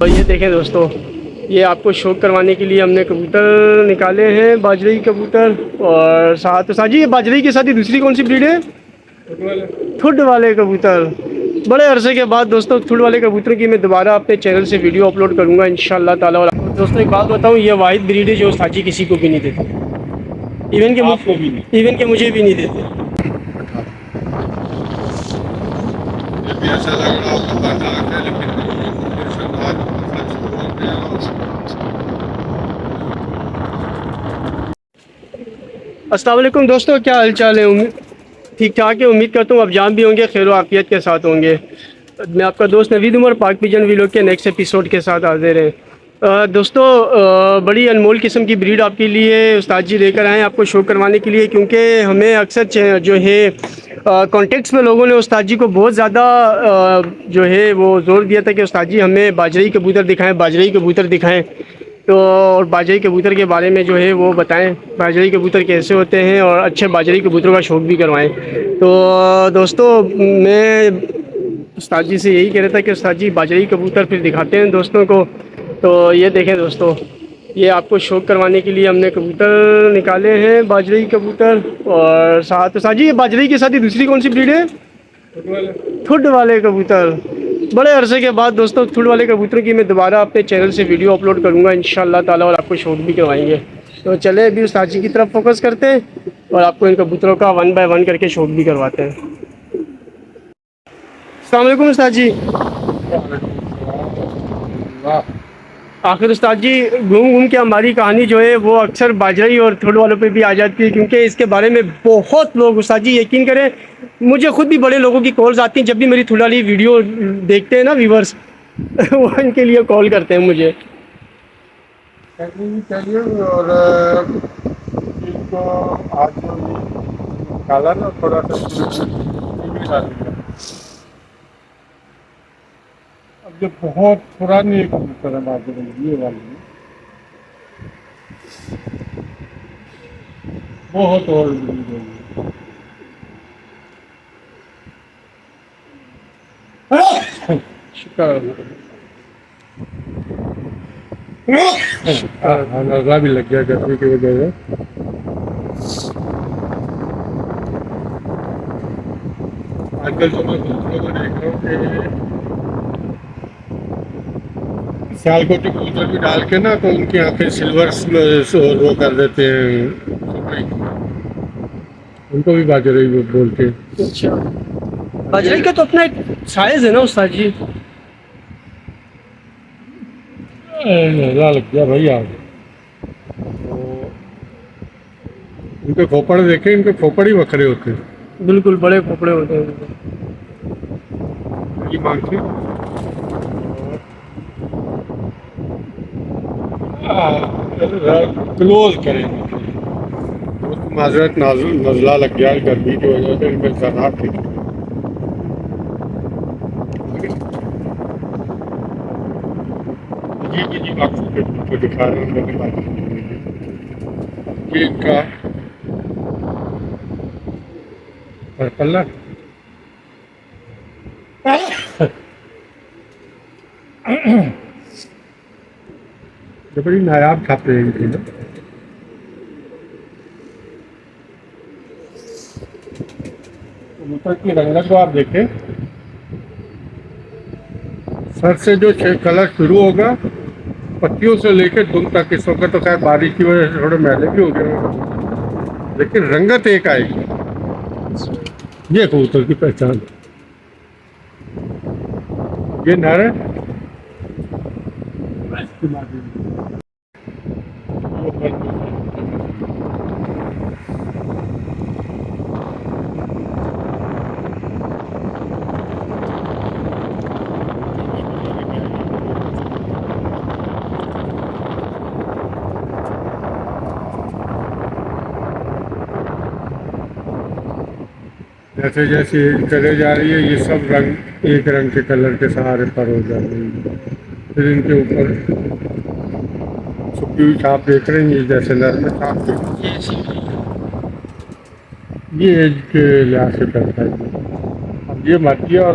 और ये देखें दोस्तों, ये आपको शौक करवाने के लिए हमने कबूतर निकाले हैं, बाजरे की कबूतर। और साथ तो साजी, ये बाजरे के साथ ही दूसरी कौन सी ब्रीड है? ठुड वाले कबूतर। बड़े अरसे के बाद दोस्तों ठुड वाले कबूतर की मैं दोबारा अपने चैनल से वीडियो अपलोड करूँगा इंशाअल्लाह ताला। और दोस्तों एक बात बताऊँ, ये वाहिद ब्रीड है जो साजी किसी को भी नहीं देते, इवन के मुझे भी नहीं देते। ऐसा लग रहा होगा बात आगे, लेकिन अस्सलाम वालेकुम दोस्तों, क्या हाल चाल है? ठीक ठाक है, उम्मीद करता हूँ आप जान भी होंगे, खैर आफियत के साथ होंगे। मैं आपका दोस्त नवीद उमर पाक पिजन व्लॉग के नेक्स्ट एपिसोड के साथ हाजिर हैं। दोस्तों बड़ी अनमोल किस्म की ब्रीड आपके लिए उस्ताद जी लेकर आए हैं आपको शो करवाने के लिए, क्योंकि हमें अक्सर जो है कॉन्टेक्ट्स में लोगों ने उस्ताद जी को बहुत ज़्यादा जो है वो ज़ोर दिया था कि उस्ताद जी हमें बाजरी कबूतर दिखाएं, बाजरी कबूतर दिखाएं। तो और बाजरी कबूतर के बारे में जो है वो बताएं, बाजरी कबूतर कैसे होते हैं और अच्छे बाजरी कबूतरों का शौक़ भी करवाएं। तो दोस्तों मैं उस्ताद जी से यही कह रहा था कि उस्ताद जी बाजरी कबूतर फिर दिखाते हैं दोस्तों को। तो ये देखें दोस्तों, ये आपको शौक करवाने के लिए हमने कबूतर निकाले हैं, बाजरी कबूतर। और साथ तो साजी, ये बाजरी के साथ ही दूसरी कौन सी ब्रीड है? ठुड वाले कबूतर। बड़े अरसे के बाद दोस्तों ठुड वाले कबूतरों की मैं दोबारा अपने चैनल से वीडियो अपलोड करूँगा इंशाअल्लाह ताला, और आपको शौक भी करवाएंगे। तो चले अभी उस्ताद जी की तरफ फोकस करते हैं और आपको इन कबूतरों का 1 बाय 1 करके शौक भी करवाते हैं। अस्सलाम वालेकुम उस्ताद जी। आखिर उस्ताद जी घूम घूम के हमारी कहानी जो है वो अक्सर बाजरी और ठुड वालों पे भी आ जाती है, क्योंकि इसके बारे में बहुत लोग, उस्ताद जी यकीन करें मुझे खुद भी बड़े लोगों की कॉल्स आती हैं जब भी मेरी ठुड वाली वीडियो देखते हैं ना व्यूवर्स वो इनके लिए कॉल करते हैं मुझे। चलिए। और इनको आज जो डाला ना थोड़ा सा डालेंगे। अब जो बहुत पुरानी कबूतर है बाजरे ये वाली, बहुत ओल्ड ब्रीड है। शुक्र नजला भी लग गया गर्मी की वजह से। आजकल तो मैं कबूतरों को देख रहा हूँ कि सियालकोटी कबूतर भी डाल के ना तो उनकी आंखें सिल्वर और वो कर देते हैं, उनको भी बाजरे बोलते हैं। अच्छा, बाजरे का तो अपना एक साइज है ना उस्ताद जी? नजला लग गया भाई आज। इनके खोपड़ देखे, इनके खोपड़ ही बखरे होते हैं, बिल्कुल बड़े खोपड़े होते हैं। ये मांगते क्लोज करेंगे। माजरत नजला लग गया गर्मी की वजह से, इनमें जराब थी। जी आपको दिखा रहे हैं ये इनका पल्ला जो बड़ी नायाब छापे हैं इनकी ना। कबूतर की रंगत को आप देखें, सर से जो कलर शुरू होगा पत्तियों से लेकर दुम तक। इस वक्त तो खैर बारिश की वजह से थोड़े मैले भी हो गए, लेकिन रंगत एक आएगी। ये कबूतर की पहचान। ये नर है, जैसे जैसे चले जा रही है ये सब रंग एक रंग के कलर के सहारे पर हो जा रही है। फिर इनके ऊपर छुपी हुई छाप देख रहे हैं, जैसे नर में छाप देख, ये एज के लिहाज से करता है। अब ये मत और